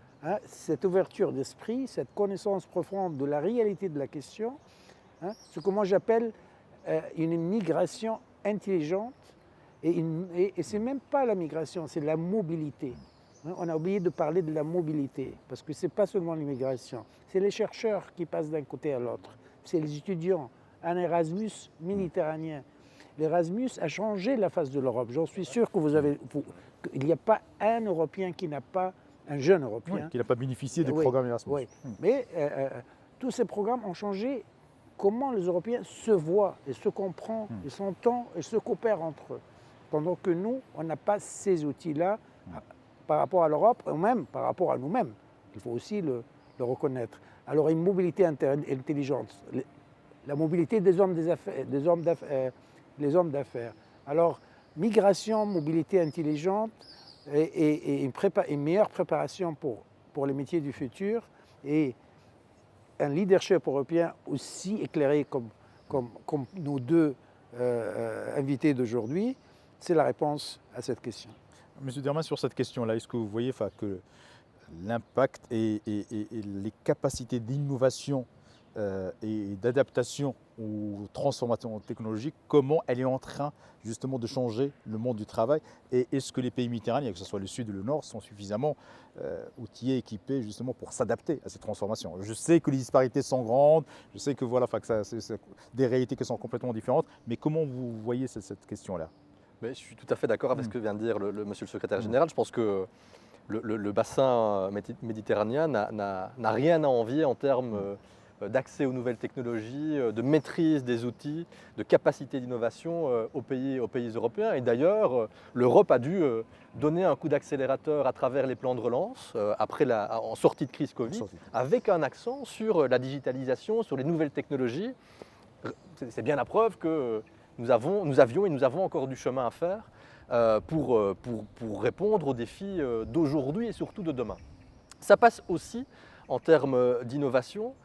cette ouverture d'esprit, cette connaissance profonde de la réalité de la question, ce que moi j'appelle une migration intelligente, et ce n'est même pas la migration, c'est la mobilité. On a oublié de parler de la mobilité, parce que ce n'est pas seulement l'immigration, c'est les chercheurs qui passent d'un côté à l'autre, c'est les étudiants, un Erasmus méditerranéen. L'Erasmus a changé la face de l'Europe. J'en suis sûr que qu'il n'y a pas un Européen qui n'a pas, un jeune Européen. Oui, qui n'a pas bénéficié du Oui, programme Erasmus. oui. Mais tous ces programmes ont changé comment les Européens se voient et se comprennent, et s'entendent et se coopèrent entre eux. Pendant que nous, on n'a pas ces outils-là par rapport à l'Europe, ou même par rapport à nous-mêmes. Il faut aussi le reconnaître. Alors une mobilité intelligente, la mobilité des hommes d'affaires. Alors migration, mobilité intelligente et une meilleure préparation pour les métiers du futur, et un leadership européen aussi éclairé comme nos deux invités d'aujourd'hui, c'est la réponse à cette question. Monsieur Dermain, sur cette question-là, est-ce que vous voyez que l'impact et les capacités d'innovation et d'adaptation aux transformations technologiques, comment elle est en train justement de changer le monde du travail, et est-ce que les pays méditerranéens, que ce soit le sud ou le nord, sont suffisamment outillés, équipés justement pour s'adapter à ces transformations? Je sais que les disparités sont grandes, je sais que voilà, c'est des réalités qui sont complètement différentes, mais comment vous voyez cette question-là? Mais je suis tout à fait d'accord avec ce que vient de dire monsieur le secrétaire général. Je pense que le bassin méditerranéen n'a rien à envier en termes d'accès aux nouvelles technologies, de maîtrise des outils, de capacité d'innovation aux pays européens. Et d'ailleurs, l'Europe a dû donner un coup d'accélérateur à travers les plans de relance en sortie de crise Covid, avec un accent sur la digitalisation, sur les nouvelles technologies. C'est bien la preuve que nous avions et nous avons encore du chemin à faire pour répondre aux défis d'aujourd'hui et surtout de demain. Ça passe aussi, en termes d'innovation,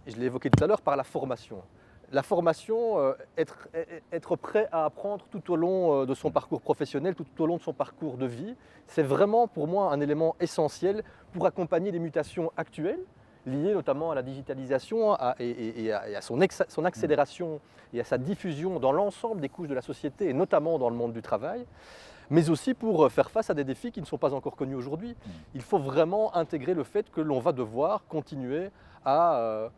et je l'ai évoqué tout à l'heure, par la formation. La formation, être prêt à apprendre tout au long de son parcours professionnel, tout au long de son parcours de vie, c'est vraiment pour moi un élément essentiel pour accompagner les mutations actuelles, liées notamment à la digitalisation et à son accélération et à sa diffusion dans l'ensemble des couches de la société, et notamment dans le monde du travail, mais aussi pour faire face à des défis qui ne sont pas encore connus aujourd'hui. Il faut vraiment intégrer le fait que l'on va devoir continuer à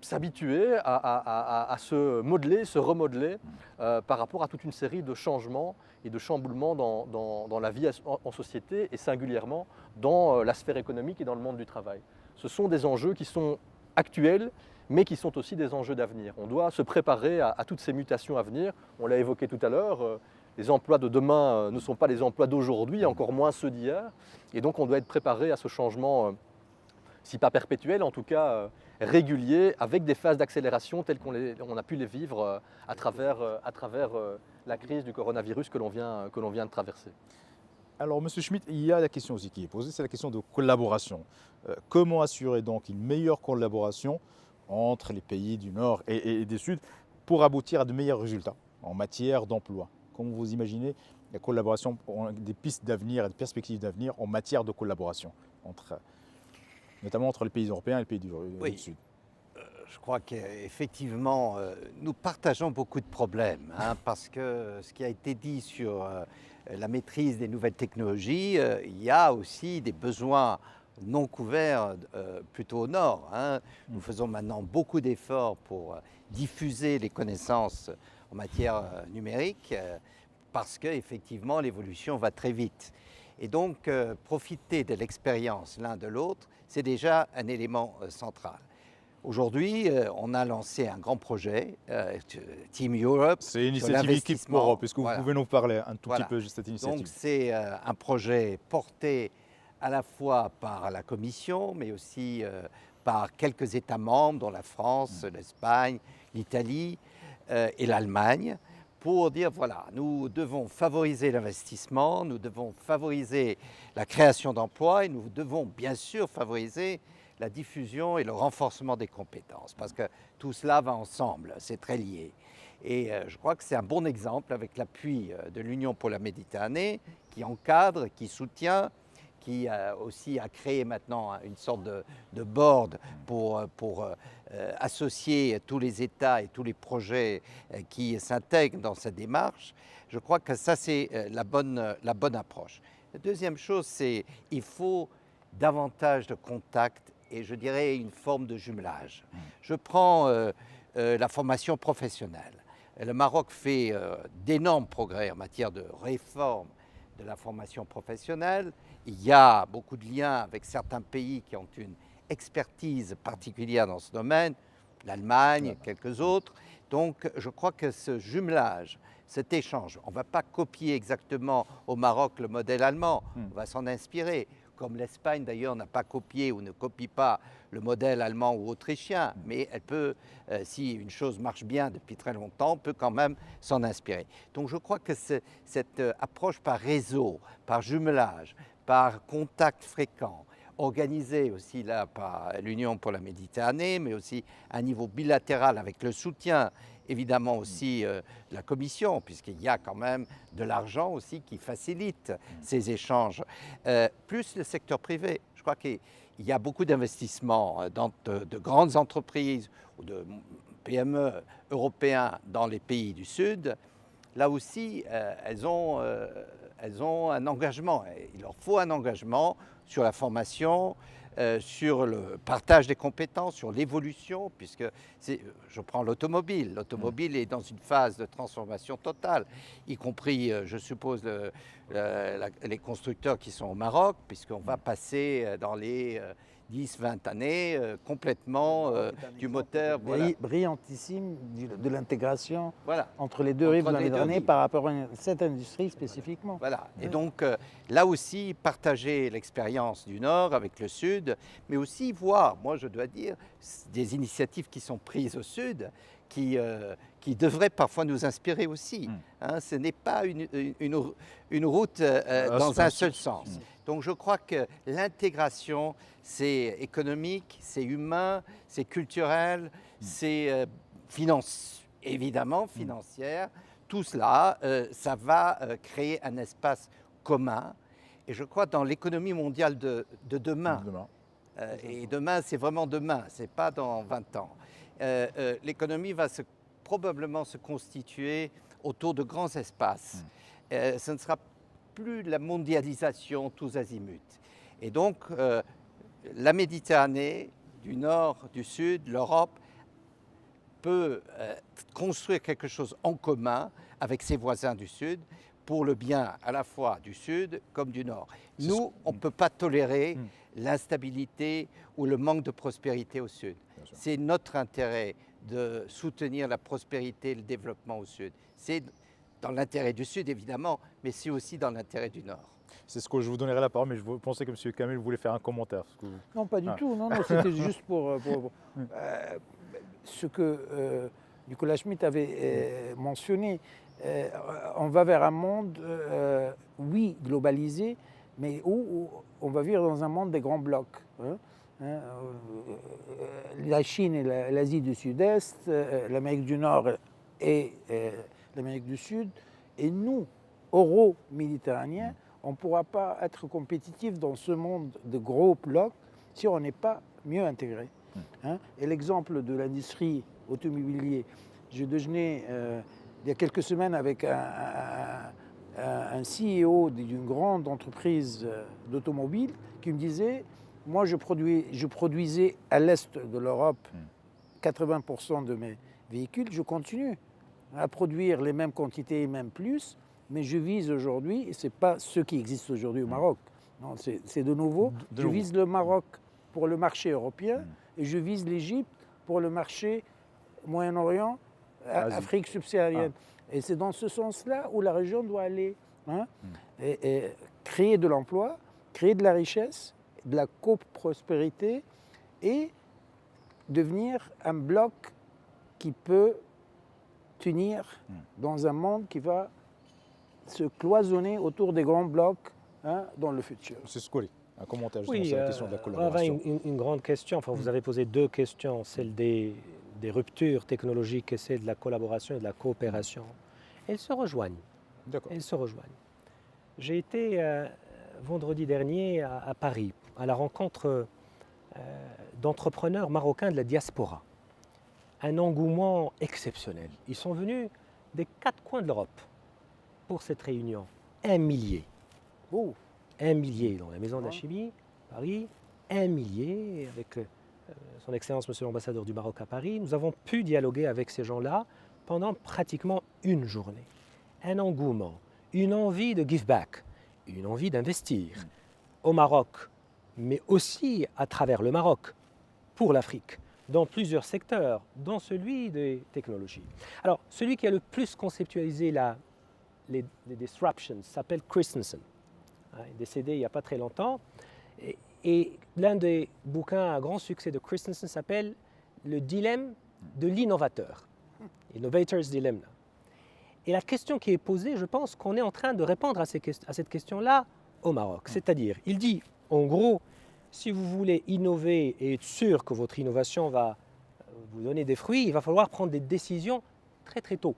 s'habituer à se modeler, se remodeler par rapport à toute une série de changements et de chamboulements dans la vie en société, et singulièrement dans la sphère économique et dans le monde du travail. Ce sont des enjeux qui sont actuels, mais qui sont aussi des enjeux d'avenir. On doit se préparer à toutes ces mutations à venir. On l'a évoqué tout à l'heure, les emplois de demain ne sont pas les emplois d'aujourd'hui, encore moins ceux d'hier. Et donc on doit être préparé à ce changement, si pas perpétuel, en tout cas régulier, avec des phases d'accélération telles qu'on a pu les vivre à travers la crise du coronavirus que l'on vient de traverser. Alors, Monsieur Schmitt, il y a la question aussi qui est posée, c'est la question de collaboration. Comment assurer donc une meilleure collaboration entre les pays du Nord et du Sud pour aboutir à de meilleurs résultats en matière d'emploi? Comment vous imaginez la collaboration, des pistes d'avenir et des perspectives d'avenir en matière de collaboration, notamment entre les pays européens et les pays du Sud? Je crois qu'effectivement, nous partageons beaucoup de problèmes, parce que ce qui a été dit sur la maîtrise des nouvelles technologies, il y a aussi des besoins non couverts plutôt au nord. Nous faisons maintenant beaucoup d'efforts pour diffuser les connaissances en matière numérique, parce qu'effectivement l'évolution va très vite. Et donc profiter de l'expérience l'un de l'autre, c'est déjà un élément central. Aujourd'hui, on a lancé un grand projet, Team Europe. C'est l'initiative Équipe Europe. Est-ce que vous pouvez nous parler un tout petit peu de cette initiative? Donc c'est un projet porté à la fois par la Commission, mais aussi par quelques États membres, dont la France, l'Espagne, l'Italie et l'Allemagne, pour dire, voilà, nous devons favoriser l'investissement, nous devons favoriser la création d'emplois et nous devons bien sûr favoriser la diffusion et le renforcement des compétences, parce que tout cela va ensemble, c'est très lié. Et je crois que c'est un bon exemple avec l'appui de l'Union pour la Méditerranée, qui encadre, qui soutient, qui aussi a créé maintenant une sorte de board pour associer tous les États et tous les projets qui s'intègrent dans cette démarche. Je crois que ça, c'est la bonne approche. La deuxième chose, c'est qu'il faut davantage de contacts et je dirais une forme de jumelage. Je prends la formation professionnelle. Le Maroc fait d'énormes progrès en matière de réforme de la formation professionnelle. Il y a beaucoup de liens avec certains pays qui ont une expertise particulière dans ce domaine, l'Allemagne, quelques autres. Donc je crois que ce jumelage, cet échange, on ne va pas copier exactement au Maroc le modèle allemand, on va s'en inspirer. Comme l'Espagne d'ailleurs n'a pas copié ou ne copie pas le modèle allemand ou autrichien, mais elle peut, si une chose marche bien depuis très longtemps, peut quand même s'en inspirer. Donc je crois que cette approche par réseau, par jumelage, par contact fréquent, organisée aussi là par l'Union pour la Méditerranée, mais aussi à un niveau bilatéral avec le soutien évidemment aussi de la Commission, puisqu'il y a quand même de l'argent aussi qui facilite ces échanges, plus le secteur privé. Je crois qu'il y a beaucoup d'investissements dans de grandes entreprises ou de PME européens dans les pays du Sud. Là aussi, elles ont un engagement. Il leur faut un engagement sur la formation, sur le partage des compétences, sur l'évolution, puisque je prends l'automobile. L'automobile est dans une phase de transformation totale, y compris, je suppose, les constructeurs qui sont au Maroc, puisqu'on va passer dans les 10-20 années complètement du moteur. Voilà. Brillantissime de l'intégration voilà. entre les deux rives de la Méditerranée par rapport à cette industrie spécifiquement. Voilà. Et donc là aussi, partager l'expérience du Nord avec le Sud, mais aussi voir, moi je dois dire, des initiatives qui sont prises au Sud, qui devraient parfois nous inspirer aussi. Hein, ce n'est pas une route dans un seul sens. Donc je crois que l'intégration, c'est économique, c'est humain, c'est culturel, c'est évidemment financière. Tout cela, ça va créer un espace commun. Et je crois dans l'économie mondiale de demain, et demain c'est vraiment demain, c'est pas dans 20 ans, l'économie va probablement se constituer autour de grands espaces. Ce ne sera plus la mondialisation tous azimuts. Et donc, la Méditerranée, du Nord, du Sud, l'Europe, peut construire quelque chose en commun avec ses voisins du Sud pour le bien à la fois du Sud comme du Nord. Nous, on ne peut pas tolérer l'instabilité ou le manque de prospérité au Sud. C'est notre intérêt de soutenir la prospérité et le développement au Sud. C'est dans l'intérêt du Sud, évidemment, mais c'est aussi dans l'intérêt du Nord. C'est ce que je vous donnerai la parole, mais je pensais que M. Kamel voulait faire un commentaire. Non, pas du tout. Non, c'était juste pour ce que Nicolas Schmitt avait mentionné. On va vers un monde, oui, globalisé, mais où on va vivre dans un monde des grands blocs. La Chine et l'Asie du Sud-Est, l'Amérique du Nord et l'Amérique du Sud. Et nous, euro-méditerranéens, on ne pourra pas être compétitifs dans ce monde de gros blocs si on n'est pas mieux intégré. Et l'exemple de l'industrie automobilière, j'ai déjeuné il y a quelques semaines avec un CEO d'une grande entreprise d'automobile qui me disait, moi je produisais à l'est de l'Europe 80% de mes véhicules, je continue à produire les mêmes quantités, même plus, mais je vise aujourd'hui, et ce n'est pas ce qui existe aujourd'hui au Maroc, non, c'est de nouveau, je vise le Maroc pour le marché européen et je vise l'Égypte pour le marché Moyen-Orient, Afrique subsaharienne. Et c'est dans ce sens-là où la région doit aller. Et créer de l'emploi, créer de la richesse, de la coprospérité et devenir un bloc qui peut tenir dans un monde qui va se cloisonner autour des grands blocs dans le futur. C'est Scully, un commentaire justement Oui, sur la question de la on collaboration. avait une grande question. Enfin, vous avez posé deux questions, celle des ruptures technologiques et celle de la collaboration et de la coopération. Elles se rejoignent. D'accord. Elles se rejoignent. J'ai été vendredi dernier à Paris, à la rencontre d'entrepreneurs marocains de la diaspora. Un engouement exceptionnel. Ils sont venus des 4 coins de l'Europe pour cette réunion. 1 millier. Oh, 1 millier dans la Maison de la Chimie, Paris. 1 millier avec son Excellence Monsieur l'Ambassadeur du Maroc à Paris. Nous avons pu dialoguer avec ces gens-là pendant pratiquement une journée. Un engouement, une envie de give back, une envie d'investir au Maroc, mais aussi à travers le Maroc, pour l'Afrique, dans plusieurs secteurs, dont celui des technologies. Alors, celui qui a le plus conceptualisé les disruptions s'appelle Christensen. Il est décédé il n'y a pas très longtemps. Et l'un des bouquins à grand succès de Christensen s'appelle Le dilemme de l'innovateur. Innovator's Dilemma. Et la question qui est posée, je pense qu'on est en train de répondre à cette question-là au Maroc. C'est-à-dire, il dit, en gros, si vous voulez innover et être sûr que votre innovation va vous donner des fruits, il va falloir prendre des décisions très très tôt.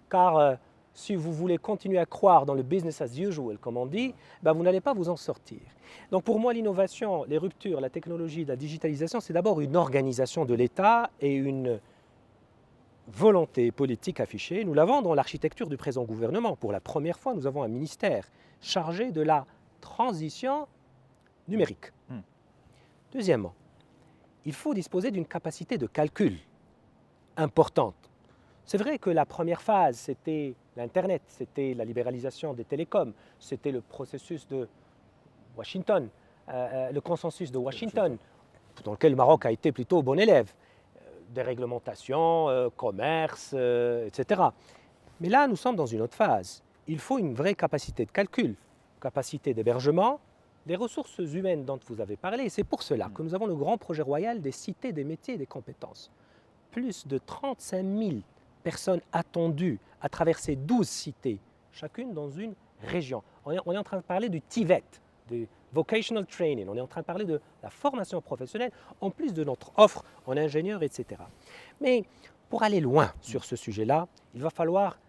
Car si vous voulez continuer à croire dans le business as usual, comme on dit, vous n'allez pas vous en sortir. Donc pour moi, l'innovation, les ruptures, la technologie, la digitalisation, c'est d'abord une organisation de l'État et une volonté politique affichée. Nous l'avons dans l'architecture du présent gouvernement. Pour la première fois, nous avons un ministère chargé de la transition numérique. Deuxièmement, il faut disposer d'une capacité de calcul importante. C'est vrai que la première phase, c'était l'Internet, c'était la libéralisation des télécoms, c'était le processus de Washington, le consensus de Washington, dans lequel le Maroc a été plutôt bon élève. Déréglementation, commerce, etc. Mais là, nous sommes dans une autre phase. Il faut une vraie capacité de calcul, capacité d'hébergement, les ressources humaines dont vous avez parlé. C'est pour cela que nous avons le grand projet royal des cités, des métiers et des compétences. Plus de 35 000 personnes attendues à travers ces 12 cités, chacune dans une région. On est en train de parler du TVET, du Vocational Training, on est en train de parler de la formation professionnelle, en plus de notre offre en ingénieurs, etc. Mais pour aller loin sur ce sujet-là, il va falloir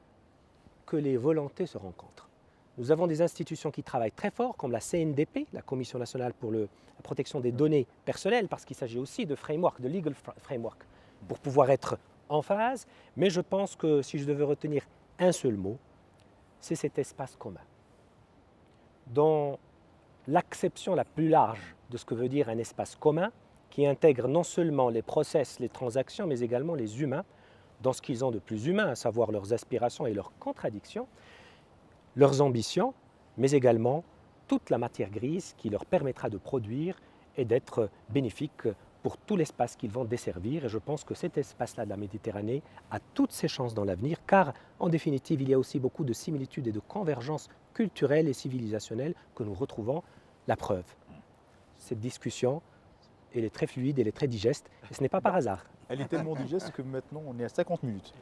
que les volontés se rencontrent. Nous avons des institutions qui travaillent très fort, comme la CNDP, la Commission nationale pour la protection des données personnelles, parce qu'il s'agit aussi de framework, de legal framework, pour pouvoir être en phase. Mais je pense que si je devais retenir un seul mot, c'est cet espace commun. Dans l'acception la plus large de ce que veut dire un espace commun, qui intègre non seulement les process, les transactions, mais également les humains, dans ce qu'ils ont de plus humain, à savoir leurs aspirations et leurs contradictions, leurs ambitions, mais également toute la matière grise qui leur permettra de produire et d'être bénéfique pour tout l'espace qu'ils vont desservir. Et je pense que cet espace-là de la Méditerranée a toutes ses chances dans l'avenir, car en définitive, il y a aussi beaucoup de similitudes et de convergences culturelles et civilisationnelles que nous retrouvons. La preuve, cette discussion, elle est très fluide, elle est très digeste, et ce n'est pas par hasard. Elle est tellement digeste que maintenant on est à 50 minutes.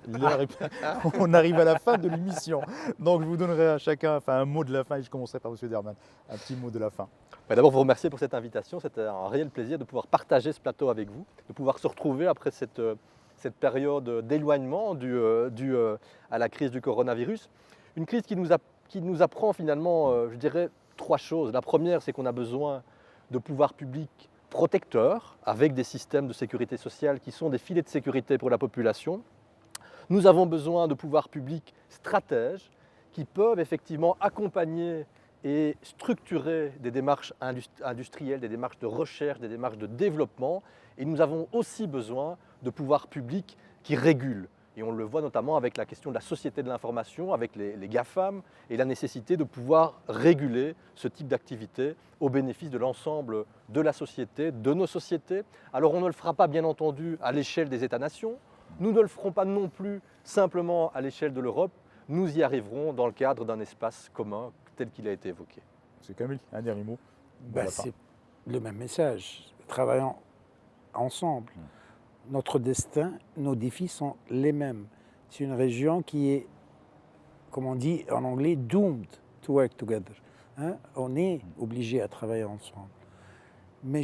On arrive à la fin de l'émission. Donc je vous donnerai à chacun un mot de la fin et je commencerai par M. Derman. Un petit mot de la fin. D'abord, vous remercier pour cette invitation. C'était un réel plaisir de pouvoir partager ce plateau avec vous, de pouvoir se retrouver après cette période d'éloignement due à la crise du coronavirus. Une crise qui nous apprend finalement, je dirais, 3 choses. La première, c'est qu'on a besoin de pouvoirs publics protecteurs, avec des systèmes de sécurité sociale qui sont des filets de sécurité pour la population. Nous avons besoin de pouvoirs publics stratèges qui peuvent effectivement accompagner et structurer des démarches industrielles, des démarches de recherche, des démarches de développement. Et nous avons aussi besoin de pouvoirs publics qui régulent. Et on le voit notamment avec la question de la société de l'information, avec les GAFAM, et la nécessité de pouvoir réguler ce type d'activité au bénéfice de l'ensemble de la société, de nos sociétés. Alors on ne le fera pas bien entendu à l'échelle des États-nations, nous ne le ferons pas non plus simplement à l'échelle de l'Europe, nous y arriverons dans le cadre d'un espace commun tel qu'il a été évoqué. M. Kamil, un dernier mot. C'est le même message. Travaillons ensemble. Notre destin, nos défis sont les mêmes. c'est une région qui est, comme on dit en anglais, doomed to work together. Hein? On est obligé à travailler ensemble. Mais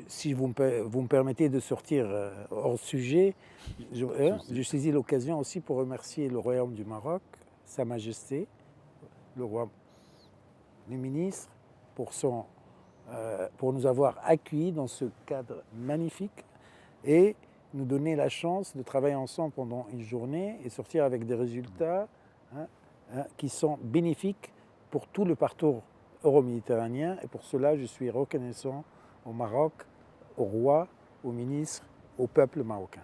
si vous me permettez de sortir hors sujet, je saisis l'occasion aussi pour remercier le Royaume du Maroc, Sa Majesté, le ministre, pour nous avoir accueillis dans ce cadre magnifique et nous donner la chance de travailler ensemble pendant une journée et sortir avec des résultats qui sont bénéfiques pour tout le parcours euro-méditerranéen. Et pour cela, je suis reconnaissant au Maroc, au roi, au ministre, au peuple marocain.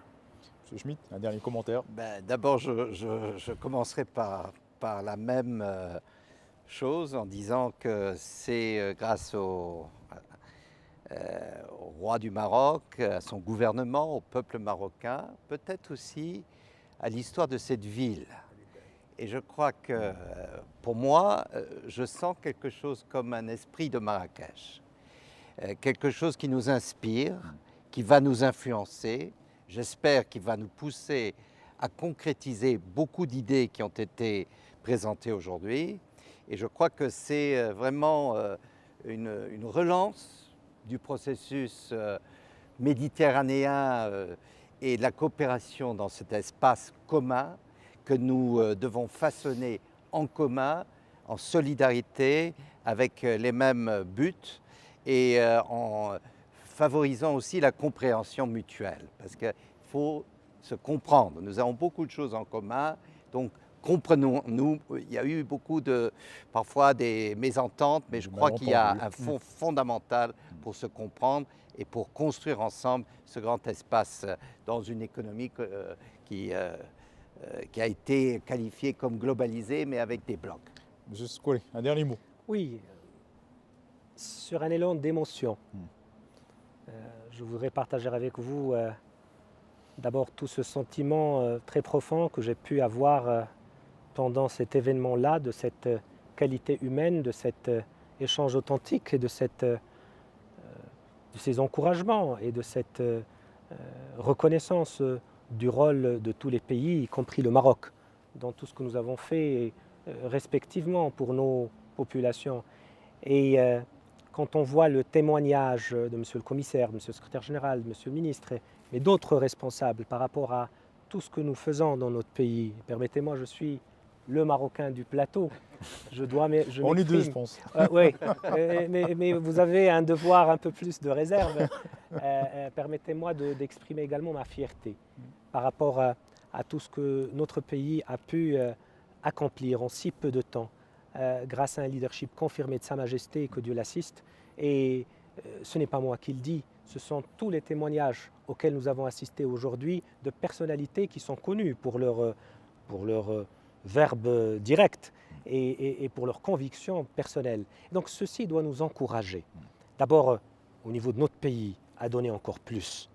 M. Schmitt, un dernier commentaire. D'abord, je commencerai par la même chose en disant que c'est grâce au roi du Maroc, à son gouvernement, au peuple marocain, peut-être aussi à l'histoire de cette ville. Et je crois que, pour moi, je sens quelque chose comme un esprit de Marrakech. Quelque chose qui nous inspire, qui va nous influencer. J'espère qu'il va nous pousser à concrétiser beaucoup d'idées qui ont été présentées aujourd'hui. Et je crois que c'est vraiment une relance du processus méditerranéen et de la coopération dans cet espace commun que nous devons façonner en commun, en solidarité, avec les mêmes buts et en favorisant aussi la compréhension mutuelle. Parce qu'il faut se comprendre. Nous avons beaucoup de choses en commun, donc comprenons-nous. Il y a eu beaucoup parfois des mésententes, mais je crois qu'il y a un fond fondamental pour se comprendre et pour construire ensemble ce grand espace dans une économie qui a été qualifiée comme globalisée, mais avec des blocs. Monsieur Scolé, un dernier mot. Oui, sur un élan d'émotion. Je voudrais partager avec vous d'abord tout ce sentiment très profond que j'ai pu avoir pendant cet événement-là, de cette qualité humaine, de cet échange authentique et de ces encouragements et de cette reconnaissance du rôle de tous les pays, y compris le Maroc, dans tout ce que nous avons fait respectivement pour nos populations. Et quand on voit le témoignage de M. le commissaire, de M. le secrétaire général, de M. le ministre, mais d'autres responsables par rapport à tout ce que nous faisons dans notre pays, permettez-moi, je suis le Marocain du plateau. On est deux, je pense. Oui, mais vous avez un devoir un peu plus de réserve. Permettez-moi d'exprimer également ma fierté par rapport à tout ce que notre pays a pu accomplir en si peu de temps, grâce à un leadership confirmé de Sa Majesté et que Dieu l'assiste. Et ce n'est pas moi qui le dis, ce sont tous les témoignages auxquels nous avons assisté aujourd'hui de personnalités qui sont connues pour leur verbe direct et pour leur conviction personnelle. Donc ceci doit nous encourager. D'abord, au niveau de notre pays, à donner encore plus,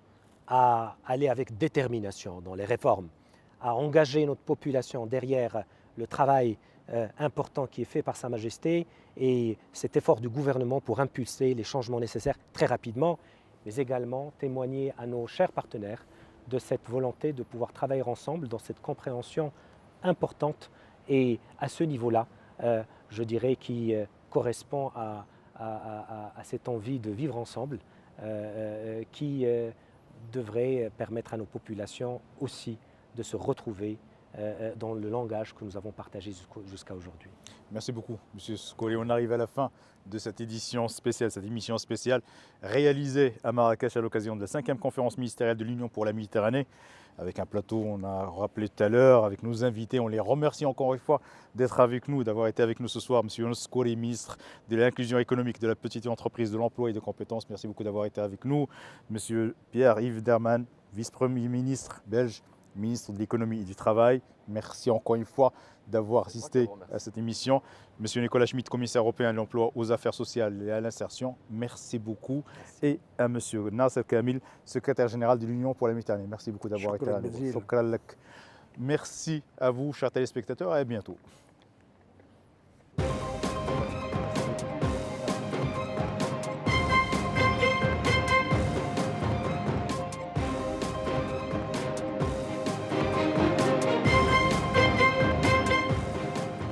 à aller avec détermination dans les réformes, à engager notre population derrière le travail important qui est fait par Sa Majesté et cet effort du gouvernement pour impulser les changements nécessaires très rapidement, mais également témoigner à nos chers partenaires de cette volonté de pouvoir travailler ensemble dans cette compréhension importante et à ce niveau-là, je dirais, qui correspond à cette envie de vivre ensemble, qui devrait permettre à nos populations aussi de se retrouver dans le langage que nous avons partagé jusqu'à aujourd'hui. Merci beaucoup, M. Scolé. On arrive à la fin de cette édition spéciale, cette émission spéciale réalisée à Marrakech à l'occasion de la 5e conférence ministérielle de l'Union pour la Méditerranée. Avec un plateau, on a rappelé tout à l'heure, avec nos invités. On les remercie encore une fois d'être avec nous, d'avoir été avec nous ce soir. M. Scolé, ministre de l'inclusion économique, de la petite entreprise, de l'emploi et des compétences. Merci beaucoup d'avoir été avec nous. M. Pierre-Yves Derman, vice-premier ministre belge, ministre de l'économie et du travail. Merci encore une fois d'avoir assisté à cette émission. Monsieur Nicolas Schmitt, commissaire européen de l'emploi, aux affaires sociales et à l'insertion, merci beaucoup. Merci. Et à monsieur Nasser Kamil, secrétaire général de l'Union pour la Méditerranée. Merci beaucoup d'avoir été là. Merci à vous, chers téléspectateurs, et à bientôt.